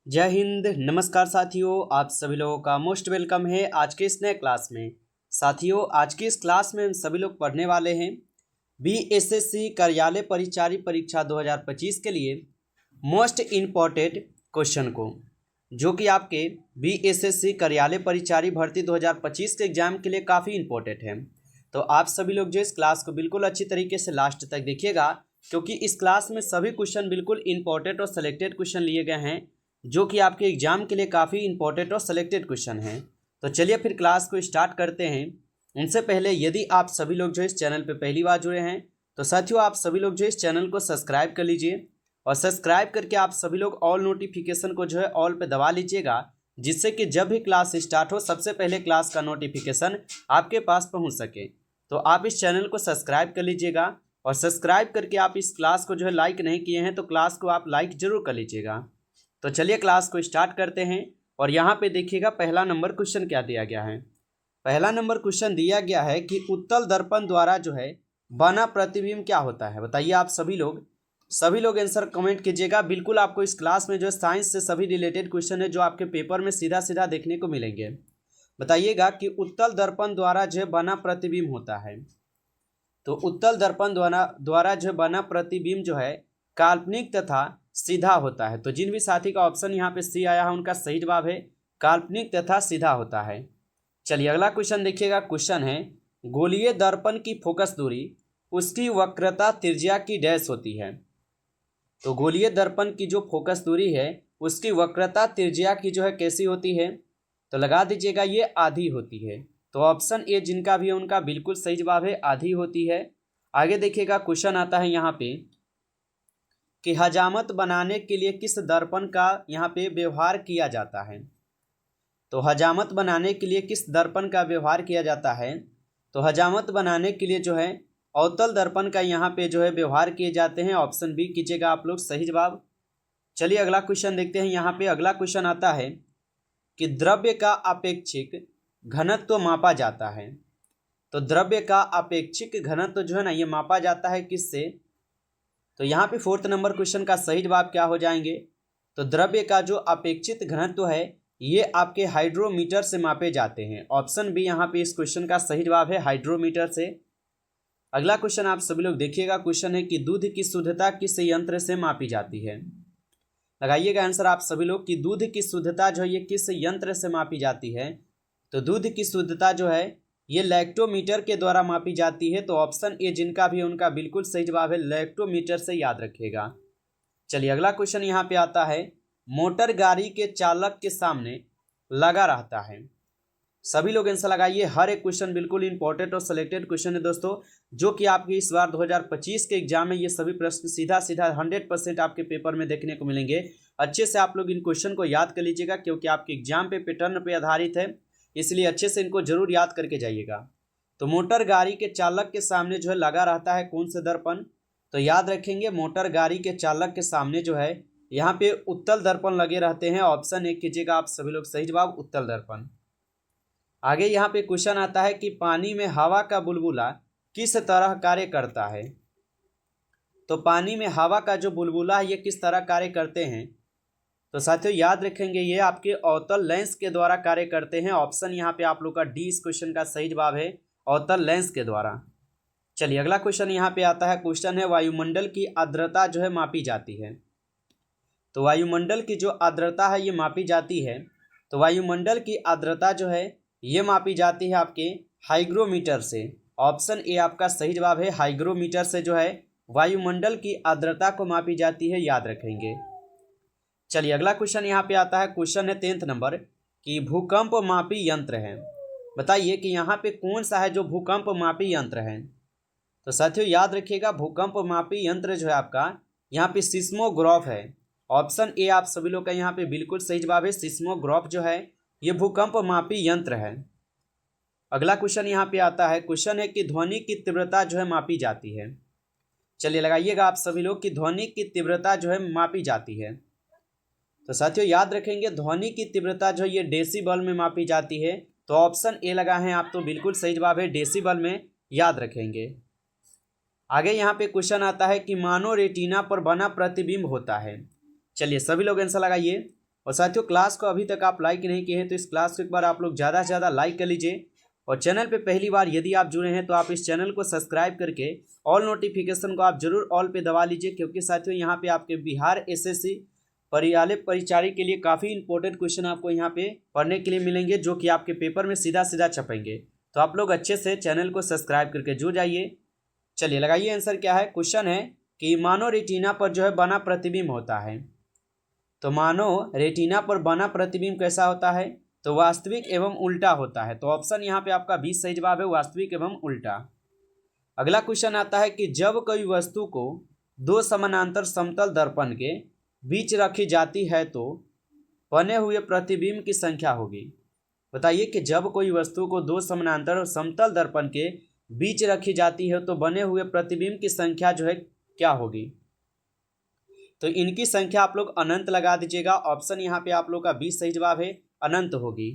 जय हिंद। नमस्कार साथियों, आप सभी लोगों का मोस्ट वेलकम है आज के इस नए क्लास में। साथियों, आज की इस क्लास में हम सभी लोग पढ़ने वाले हैं बीएसएससी कार्यालय परिचारी परीक्षा 2025 के लिए मोस्ट इम्पॉर्टेंट क्वेश्चन को, जो कि आपके बीएसएससी कार्यालय परिचारी भर्ती 2025 के एग्जाम के लिए काफ़ी इम्पोर्टेंट है। तो आप सभी लोग जो इस क्लास को बिल्कुल अच्छी तरीके से लास्ट तक देखिएगा, क्योंकि इस क्लास में सभी क्वेश्चन बिल्कुल इम्पोर्टेंट और सेलेक्टेड क्वेश्चन लिए गए हैं, जो कि आपके एग्जाम के लिए काफ़ी इंपॉर्टेंट और सेलेक्टेड क्वेश्चन हैं। तो चलिए फिर क्लास को स्टार्ट करते हैं। उनसे पहले यदि आप सभी लोग जो इस चैनल पे पहली बार जुड़े हैं तो साथियों आप सभी लोग जो इस चैनल को सब्सक्राइब कर लीजिए, और सब्सक्राइब करके आप सभी लोग ऑल नोटिफिकेशन को जो है ऑल पे दबा लीजिएगा, जिससे कि जब भी क्लास स्टार्ट हो सबसे पहले क्लास का नोटिफिकेशन आपके पास पहुँच सके। तो आप इस चैनल को सब्सक्राइब कर लीजिएगा, और सब्सक्राइब करके आप इस क्लास को जो है लाइक नहीं किए हैं तो क्लास को आप लाइक जरूर कर लीजिएगा। तो चलिए क्लास को स्टार्ट करते हैं। और यहाँ पे देखिएगा पहला नंबर क्वेश्चन क्या दिया गया है। पहला नंबर क्वेश्चन दिया गया है कि उत्तल दर्पण द्वारा जो है बना प्रतिबिंब क्या होता है। बताइए आप सभी लोग आंसर कमेंट कीजिएगा। बिल्कुल आपको इस क्लास में जो है साइंस से सभी रिलेटेड क्वेश्चन है जो आपके पेपर में सीधा सीधा देखने को मिलेंगे। बताइएगा कि उत्तल दर्पण द्वारा जो है बना प्रतिबिंब होता है। तो उत्तल दर्पण द्वारा जो बना प्रतिबिंब जो है काल्पनिक तथा सीधा होता है। तो जिन भी साथी का ऑप्शन यहाँ पे सी आया है उनका सही जवाब है काल्पनिक तथा सीधा होता है। चलिए अगला क्वेश्चन देखिएगा। क्वेश्चन है गोलीय दर्पण की फोकस दूरी उसकी वक्रता त्रिज्या की डैश होती है। तो गोलीय दर्पण की जो फोकस दूरी है उसकी वक्रता त्रिज्या की जो है कैसी होती है, तो लगा दीजिएगा ये आधी होती है। तो ऑप्शन ए जिनका भी है उनका बिल्कुल सही जवाब है, आधी होती है। आगे देखिएगा क्वेश्चन आता है यहाँ पे कि हजामत बनाने के लिए किस दर्पण का यहाँ पे व्यवहार किया जाता है। तो हजामत बनाने के लिए किस दर्पण का व्यवहार किया जाता है, तो हजामत बनाने के लिए जो है अवतल दर्पण का यहाँ पे जो है व्यवहार किए जाते हैं। ऑप्शन बी कीजिएगा आप लोग सही जवाब। चलिए अगला क्वेश्चन देखते हैं। यहाँ पे अगला क्वेश्चन आता है कि द्रव्य का अपेक्षिक घनत्व मापा जाता है। तो द्रव्य का अपेक्षिक घनत्व जो है ना ये मापा जाता है किससे, तो यहाँ पे फोर्थ नंबर क्वेश्चन का सही जवाब क्या हो जाएंगे, तो द्रव्य का जो अपेक्षित घनत्व है ये आपके हाइड्रोमीटर से मापे जाते हैं। ऑप्शन बी यहाँ पे इस क्वेश्चन का सही जवाब है हाइड्रोमीटर से। अगला क्वेश्चन आप सभी लोग देखिएगा। क्वेश्चन है कि दूध की शुद्धता किस यंत्र से मापी जाती है। लगाइएगा आंसर आप सभी लोग कि दूध की शुद्धता जो है ये किस यंत्र से मापी जाती है। तो दूध की शुद्धता जो है ये लैक्टोमीटर के द्वारा मापी जाती है। तो ऑप्शन ए जिनका भी है उनका बिल्कुल सही जवाब है लैक्टोमीटर से, याद रखिएगा। चलिए अगला क्वेश्चन यहाँ पे आता है मोटर गाड़ी के चालक के सामने लगा रहता है। सभी लोग आंसर लगाइए। हर एक क्वेश्चन बिल्कुल इंपॉर्टेंट और सिलेक्टेड क्वेश्चन है दोस्तों, जो कि आपके इस बार 2025 के एग्जाम में ये सभी प्रश्न सीधा सीधा 100% आपके पेपर में देखने को मिलेंगे। अच्छे से आप लोग इन क्वेश्चन को याद कर लीजिएगा, क्योंकि आपके एग्जाम पे पैटर्न पे आधारित है, इसलिए अच्छे से इनको जरूर याद करके जाइएगा। तो मोटर गाड़ी के चालक के सामने जो है लगा रहता है कौन से दर्पण, तो याद रखेंगे मोटर गाड़ी के चालक के सामने जो है यहाँ पे उत्तल दर्पण लगे रहते हैं। ऑप्शन एक कीजिएगा आप सभी लोग सही जवाब उत्तल दर्पण। आगे यहाँ पे क्वेश्चन आता है कि पानी में हवा का बुलबुला किस तरह कार्य करता है। तो पानी में हवा का जो बुलबुला है ये किस तरह कार्य करते हैं, तो साथियों याद रखेंगे ये आपके अवतल लेंस के द्वारा कार्य करते हैं। ऑप्शन यहाँ पे आप लोग का डी इस क्वेश्चन का सही जवाब है अवतल लेंस के द्वारा। चलिए अगला क्वेश्चन यहाँ पे आता है। क्वेश्चन है वायुमंडल की आर्द्रता जो है मापी जाती है। तो वायुमंडल की जो आर्द्रता है ये मापी जाती है। तो वायुमंडल की आर्द्रता जो है ये मापी जाती है आपके हाइग्रोमीटर से। ऑप्शन ए आपका सही जवाब है हाइग्रोमीटर से जो है वायुमंडल की आर्द्रता को मापी जाती है, याद रखेंगे। चलिए अगला क्वेश्चन यहाँ पे आता है। क्वेश्चन है 10th नंबर कि भूकंप मापी यंत्र है। बताइए कि यहाँ पे कौन सा है जो भूकंप मापी यंत्र है। तो साथियों याद रखिएगा भूकंप मापी यंत्र जो है आपका यहाँ पे सिस्मोग्राफ है। ऑप्शन ए आप सभी लोग का यहाँ पे बिल्कुल सही जवाब है, सिस्मोग्राफ जो है ये भूकंप मापी यंत्र है। अगला क्वेश्चन यहाँ पे आता है। क्वेश्चन है कि ध्वनि की तीव्रता जो है मापी जाती है। चलिए लगाइएगा आप सभी लोग कि ध्वनि की तीव्रता जो है मापी जाती है। तो साथियों याद रखेंगे ध्वनि की तीव्रता जो है ये डेसिबल में मापी जाती है। तो ऑप्शन ए लगा है आप, तो बिल्कुल सही जवाब है डेसिबल में, याद रखेंगे। आगे यहाँ पे क्वेश्चन आता है कि मानो रेटिना पर बना प्रतिबिंब होता है। चलिए सभी लोग आंसर लगाइए। और साथियों क्लास को अभी तक आप लाइक नहीं किए हैं तो इस क्लास को एक बार आप लोग ज़्यादा से ज़्यादा लाइक कर लीजिए। और चैनल पे पहली बार यदि आप जुड़े हैं तो आप इस चैनल को सब्सक्राइब करके ऑल नोटिफिकेशन को आप जरूर ऑल पे दबा लीजिए, क्योंकि साथियों यहाँ पे आपके बिहार एसएससी कार्यालय परिचारी के लिए काफ़ी इंपॉर्टेंट क्वेश्चन आपको यहाँ पे पढ़ने के लिए मिलेंगे, जो कि आपके पेपर में सीधा सीधा छपेंगे। तो आप लोग अच्छे से चैनल को सब्सक्राइब करके जुड़ जाइए। चलिए लगाइए आंसर क्या है। क्वेश्चन है कि मानो रेटिना पर जो है बना प्रतिबिंब होता है। तो मानो रेटिना पर बना प्रतिबिंब कैसा होता है, तो वास्तविक एवं उल्टा होता है। तो ऑप्शन यहाँ पे आपका 20 सही जवाब है, वास्तविक एवं उल्टा। अगला क्वेश्चन आता है कि जब कोई वस्तु को दो समानांतर समतल दर्पण के बीच रखी जाती है तो बने हुए प्रतिबिंब की संख्या होगी। बताइए कि जब कोई वस्तु को दो समानांतर और समतल दर्पण के बीच रखी जाती है तो बने हुए प्रतिबिंब की संख्या जो है क्या होगी। तो इनकी संख्या आप लोग अनंत लगा दीजिएगा। ऑप्शन यहाँ पे आप लोग का 20 सही जवाब है, अनंत होगी।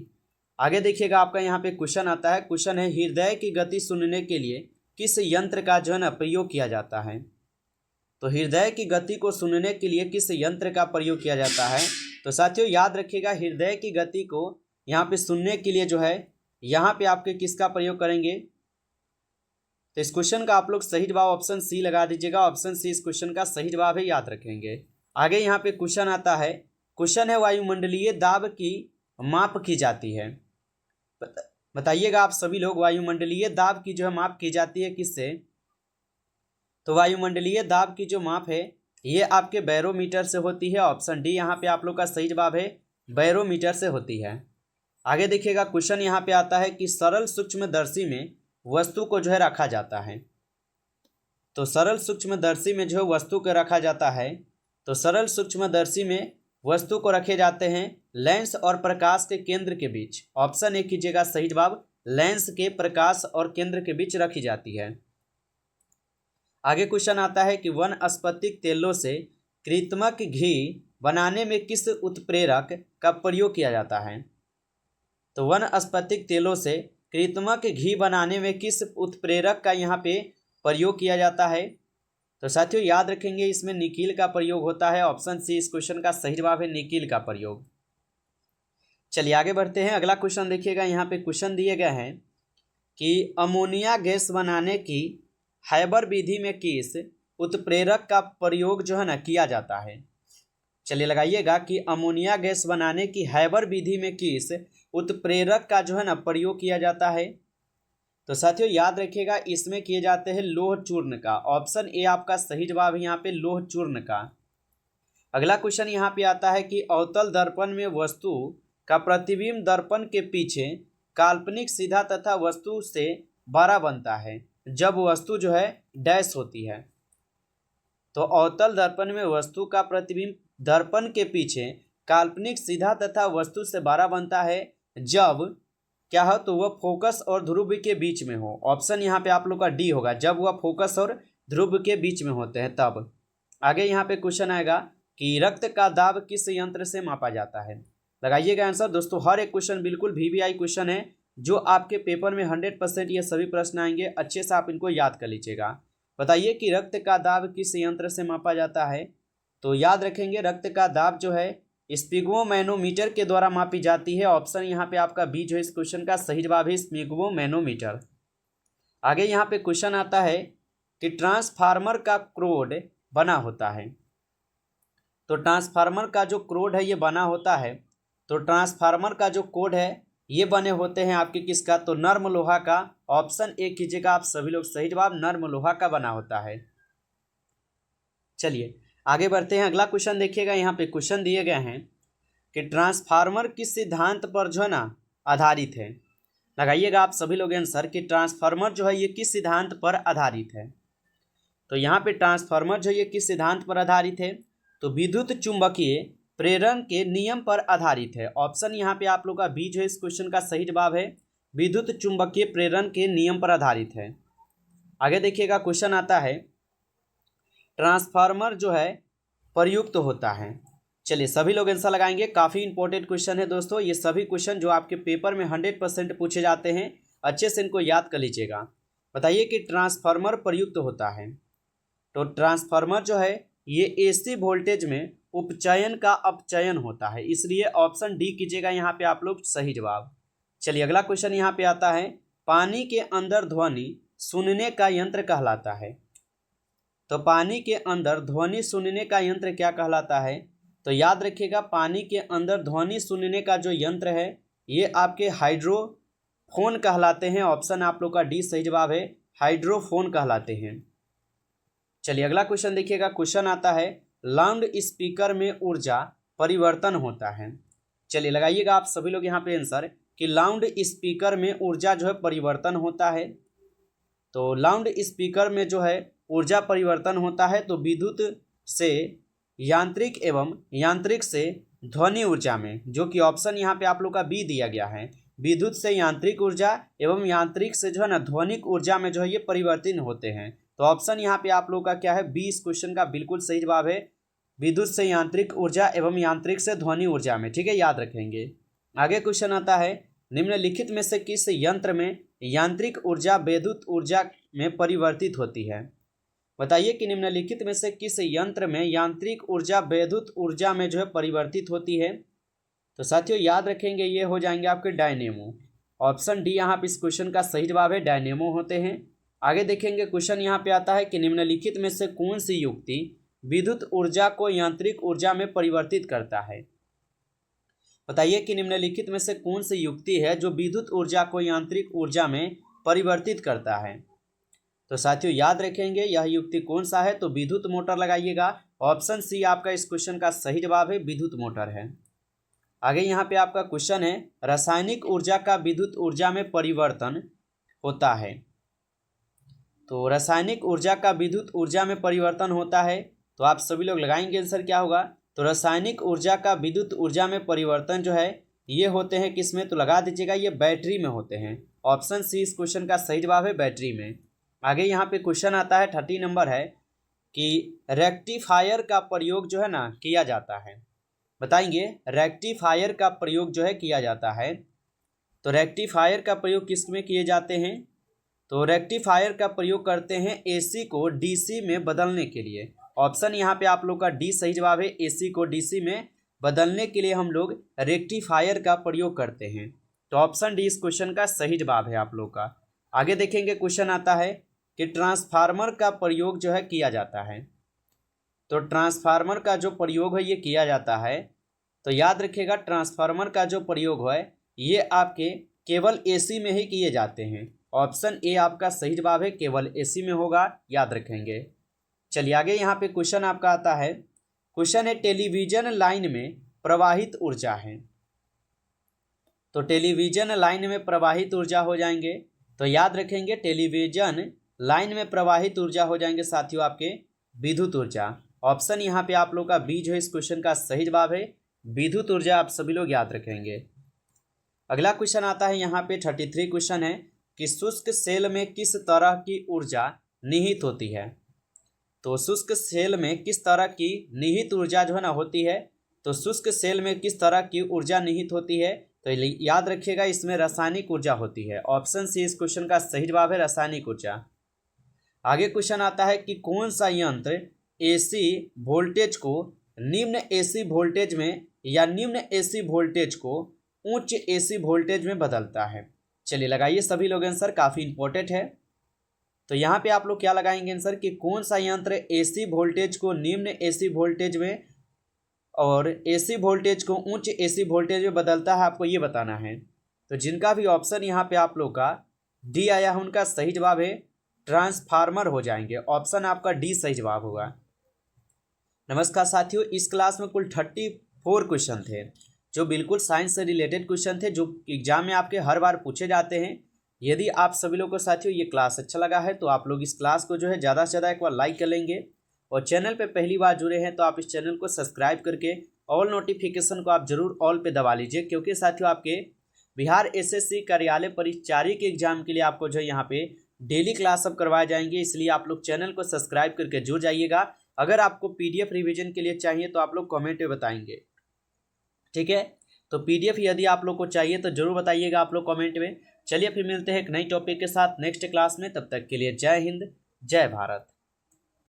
आगे देखिएगा आपका यहाँ पे क्वेश्चन आता है। क्वेश्चन है हृदय की गति सुनने के लिए किस यंत्र का जो है ना प्रयोग किया जाता है। तो हृदय की गति को सुनने के लिए किस यंत्र का प्रयोग किया जाता है। तो साथियों याद रखिएगा, हृदय की गति को यहाँ पे सुनने के लिए जो है यहाँ पे आपके किसका प्रयोग करेंगे। तो इस क्वेश्चन का आप लोग सही जवाब ऑप्शन सी लगा दीजिएगा। ऑप्शन सी इस क्वेश्चन का सही जवाब है, याद रखेंगे। आगे यहाँ पे क्वेश्चन आता है। क्वेश्चन है वायुमंडलीय दाब की माप की जाती है। बताइएगा आप सभी लोग, वायुमंडलीय दाब की जो है माप की जाती है किससे। तो वायुमंडलीय दाब की जो माप है ये आपके बैरोमीटर से होती है। ऑप्शन डी यहाँ पे आप लोग का सही जवाब है, बैरोमीटर से होती है। आगे देखिएगा क्वेश्चन यहाँ पे आता है कि सरल सूक्ष्मदर्शी में वस्तु को जो है रखा जाता है। तो सरल सूक्ष्मदर्शी में जो है वस्तु को रखा जाता है। तो सरल सूक्ष्मदर्शी में वस्तु को रखे जाते हैं लेंस और प्रकाश के केंद्र के बीच। ऑप्शन ए कीजिएगा सही जवाब, लेंस के प्रकाश और केंद्र के बीच रखी जाती है। आगे क्वेश्चन आता है कि वनस्पतिक तेलों से कृत्रिमक घी बनाने में किस उत्प्रेरक का प्रयोग किया जाता है। तो वनस्पतिक तेलों से कृत्रिमक घी बनाने में किस उत्प्रेरक का यहाँ पे प्रयोग किया जाता है। तो साथियों याद रखेंगे, इसमें निकील का प्रयोग होता है। ऑप्शन सी इस क्वेश्चन का सही जवाब है, निकील का प्रयोग। चलिए आगे बढ़ते हैं। अगला क्वेश्चन देखिएगा, यहाँ पे क्वेश्चन दिए गए हैं कि अमोनिया गैस बनाने की हैबर विधि में किस उत्प्रेरक का प्रयोग जो है ना किया जाता है। चलिए लगाइएगा कि अमोनिया गैस बनाने की हैबर विधि में किस उत्प्रेरक का जो है ना प्रयोग किया जाता है। तो साथियों याद रखिएगा, इसमें किए जाते हैं लोह चूर्ण का। ऑप्शन ए आपका सही जवाब है यहाँ पे, लोह चूर्ण का। अगला क्वेश्चन यहाँ पे आता है कि अवतल दर्पण में वस्तु का प्रतिबिंब दर्पण के पीछे काल्पनिक सीधा तथा वस्तु से बड़ा बनता है जब वस्तु जो है डैश होती है। तो अवतल दर्पण में वस्तु का प्रतिबिंब दर्पण के पीछे काल्पनिक सीधा तथा वस्तु से बड़ा बनता है जब क्या हो, तो वह फोकस और ध्रुव के बीच में हो। ऑप्शन यहाँ पे आप लोग का डी होगा, जब वह फोकस और ध्रुव के बीच में होते हैं तब। आगे यहाँ पे क्वेश्चन आएगा कि रक्त का दाब किस यंत्र से मापा जाता है। लगाइएगा आंसर दोस्तों। हर एक क्वेश्चन बिल्कुल VVI क्वेश्चन है, जो आपके पेपर में 100% ये सभी प्रश्न आएंगे। अच्छे से आप इनको याद कर लीजिएगा। बताइए कि रक्त का दाब किस यंत्र से मापा जाता है। तो याद रखेंगे, रक्त का दाब जो है स्पिग्मोमैनोमीटर के द्वारा मापी जाती है। ऑप्शन यहाँ पे आपका बी जो है इस क्वेश्चन का सही जवाब है, स्पिग्मोमैनोमीटर। आगे यहाँ पे क्वेश्चन आता है कि ट्रांसफार्मर का कोड बना होता है। तो ट्रांसफार्मर का जो कोड है ये बना होता है। तो ट्रांसफार्मर का जो कोड है ये बने होते हैं आपके किसका, तो नर्म लोहा का। ऑप्शन ए कीजिएगा आप सभी लोग, सही जवाब नर्म लोहा का बना होता है। चलिए आगे बढ़ते हैं। अगला क्वेश्चन देखिएगा, यहाँ पे क्वेश्चन दिए गए हैं कि ट्रांसफार्मर किस सिद्धांत पर जो है ना आधारित है। लगाइएगा आप सभी लोग आंसर कि ट्रांसफार्मर जो है ये किस सिद्धांत पर आधारित है। तो यहाँ पे ट्रांसफार्मर जो है ये किस सिद्धांत पर आधारित है, तो विद्युत चुंबकीय प्रेरण के नियम पर आधारित है। ऑप्शन यहाँ पे आप लोग का बी जो है इस क्वेश्चन का सही जवाब है, विद्युत चुंबकीय प्रेरण के नियम पर आधारित है। आगे देखिएगा क्वेश्चन आता है ट्रांसफार्मर जो है प्रयुक्त होता है। चलिए सभी लोग आंसर लगाएंगे। काफ़ी इंपॉर्टेंट क्वेश्चन है दोस्तों, ये सभी क्वेश्चन जो आपके पेपर में 100% पूछे जाते हैं। अच्छे से इनको याद कर लीजिएगा। बताइए कि ट्रांसफार्मर प्रयुक्त होता है। तो ट्रांसफार्मर जो है ये एसी वोल्टेज में उपचयन का अपचयन होता है, इसलिए ऑप्शन डी कीजिएगा यहाँ पे आप लोग सही जवाब। चलिए अगला क्वेश्चन यहाँ पे आता है, पानी के अंदर ध्वनि सुनने का यंत्र कहलाता है। तो पानी के अंदर ध्वनि सुनने का यंत्र क्या कहलाता है? तो याद रखिएगा, पानी के अंदर ध्वनि सुनने का जो यंत्र है ये आपके हाइड्रोफोन कहलाते हैं। ऑप्शन आप लोग का डी सही जवाब है, हाइड्रोफोन कहलाते हैं। चलिए अगला क्वेश्चन देखिएगा, क्वेश्चन आता है, लाउड स्पीकर में ऊर्जा परिवर्तन होता है। चलिए लगाइएगा आप सभी लोग यहाँ पे आंसर कि लाउड स्पीकर में ऊर्जा जो है परिवर्तन होता है। तो लाउड स्पीकर में जो है ऊर्जा परिवर्तन होता है तो विद्युत से यांत्रिक एवं यांत्रिक से ध्वनि ऊर्जा में, जो कि ऑप्शन यहाँ पे आप लोग का बी दिया गया है, विद्युत से यांत्रिक ऊर्जा एवं यांत्रिक से जो है ना ध्वनिक ऊर्जा में जो है ये परिवर्तित होते हैं। तो ऑप्शन यहाँ पे आप लोग का क्या है, बी इस क्वेश्चन का बिल्कुल सही जवाब है, विद्युत से यांत्रिक ऊर्जा एवं यांत्रिक से ध्वनि ऊर्जा में। ठीक है, याद रखेंगे। आगे क्वेश्चन आता है, निम्नलिखित में से किस यंत्र में यांत्रिक ऊर्जा विद्युत ऊर्जा में परिवर्तित होती है? बताइए कि निम्नलिखित में से किस यंत्र में यांत्रिक ऊर्जा विद्युत ऊर्जा में जो है परिवर्तित होती है? तो साथियों याद रखेंगे ये हो जाएंगे आपके डायनेमो। ऑप्शन डी यहाँ पे इस क्वेश्चन का सही जवाब है, डायनेमो होते हैं। आगे देखेंगे क्वेश्चन यहाँ पे आता है कि निम्नलिखित में से कौन सी युक्ति विद्युत ऊर्जा को यांत्रिक ऊर्जा में परिवर्तित करता है? बताइए कि निम्नलिखित में से कौन सी युक्ति है जो विद्युत ऊर्जा को यांत्रिक ऊर्जा में परिवर्तित करता है? तो साथियों याद रखेंगे यह युक्ति कौन सा है, तो विद्युत मोटर लगाइएगा। ऑप्शन सी आपका इस क्वेश्चन का सही जवाब है, विद्युत मोटर है। आगे यहाँ पे आपका क्वेश्चन है, रासायनिक ऊर्जा का विद्युत ऊर्जा में परिवर्तन होता है। तो रासायनिक ऊर्जा का विद्युत ऊर्जा में परिवर्तन होता है, तो आप सभी लोग लगाएंगे आंसर क्या होगा? तो रासायनिक ऊर्जा का विद्युत ऊर्जा में परिवर्तन जो है ये होते हैं किसमें? तो लगा दीजिएगा ये बैटरी में होते हैं। ऑप्शन सी इस क्वेश्चन का सही जवाब है, बैटरी में। आगे यहाँ पे क्वेश्चन आता है 30 नंबर है कि रेक्टिफायर का प्रयोग जो है ना किया जाता है। बताएंगे रेक्टिफायर का प्रयोग जो है किया जाता है। तो रेक्टिफायर का प्रयोग किस में किए जाते हैं? तो रेक्टिफायर का प्रयोग करते हैं एसी को डीसी में बदलने के लिए। ऑप्शन यहाँ पे आप लोग का डी सही जवाब है, एसी को डीसी में बदलने के लिए हम लोग रेक्टिफायर का प्रयोग करते हैं। तो ऑप्शन डी इस क्वेश्चन का सही जवाब है आप लोग का। आगे देखेंगे क्वेश्चन आता है कि ट्रांसफार्मर का प्रयोग जो है किया जाता है। तो ट्रांसफार्मर का जो प्रयोग है ये किया जाता है। तो याद रखिएगा ट्रांसफार्मर का जो प्रयोग है ये आपके केवल एसी में ही किए जाते हैं। ऑप्शन ए आपका सही जवाब है, केवल एसी में होगा, याद रखेंगे। चलिए आगे यहाँ पे क्वेश्चन आपका आता है, क्वेश्चन है टेलीविजन लाइन में प्रवाहित ऊर्जा है। तो टेलीविजन लाइन में प्रवाहित ऊर्जा हो जाएंगे, तो याद रखेंगे टेलीविजन लाइन में प्रवाहित ऊर्जा हो जाएंगे साथियों आपके विद्युत ऊर्जा। ऑप्शन यहाँ पे आप लोग का बी जो है इस क्वेश्चन का सही जवाब है, विद्युत ऊर्जा आप सभी लोग याद रखेंगे। अगला क्वेश्चन आता है यहाँ पे 33 क्वेश्चन है कि शुष्क सेल में किस तरह की ऊर्जा निहित होती है? तो शुष्क सेल में किस तरह की निहित ऊर्जा जो है ना होती है? तो शुष्क सेल में किस तरह की ऊर्जा निहित होती है? तो याद रखिएगा इसमें रासायनिक ऊर्जा होती है। ऑप्शन सी इस क्वेश्चन का सही जवाब है, रासायनिक ऊर्जा। आगे क्वेश्चन आता है कि कौन सा यंत्र एसी वोल्टेज को निम्न एसी वोल्टेज में या निम्न एसी वोल्टेज को उच्च एसी वोल्टेज में बदलता है? चलिए लगाइए सभी लोग आंसर, काफ़ी इंपॉर्टेंट है। तो यहाँ पे आप लोग क्या लगाएंगे आंसर कि कौन सा यंत्र एसी वोल्टेज को निम्न एसी वोल्टेज में और एसी वोल्टेज को उच्च एसी वोल्टेज में बदलता है, आपको ये बताना है। तो जिनका भी ऑप्शन यहाँ पे आप लोग का डी आया है उनका सही जवाब है ट्रांसफार्मर हो जाएंगे। ऑप्शन आपका डी सही जवाब होगा। नमस्कार साथियों, इस क्लास में कुल 34 क्वेश्चन थे जो बिल्कुल साइंस से रिलेटेड क्वेश्चन थे, जो एग्जाम में आपके हर बार पूछे जाते हैं। यदि आप सभी लोगों को साथियों ये क्लास अच्छा लगा है तो आप लोग इस क्लास को जो है ज़्यादा से ज़्यादा एक बार लाइक कर लेंगे, और चैनल पे पहली बार जुड़े हैं तो आप इस चैनल को सब्सक्राइब करके ऑल नोटिफिकेशन को आप जरूर ऑल पे दबा लीजिए, क्योंकि साथियों आपके बिहार एसएससी कार्यालय परिचारी के एग्जाम के लिए आपको जो है यहाँ पे डेली क्लास सब करवाए जाएंगे, इसलिए आप लोग चैनल को सब्सक्राइब करके जुड़ जाइएगा। अगर आपको पीडीएफ रिवीजन के लिए चाहिए तो आप लोग कमेंट में बताएंगे, ठीक है? तो पीडीएफ यदि आप लोग को चाहिए तो जरूर बताइएगा आप लोग कमेंट में। चलिए फिर मिलते हैं एक नई टॉपिक के साथ नेक्स्ट क्लास में, तब तक के लिए जय हिंद, जय भारत।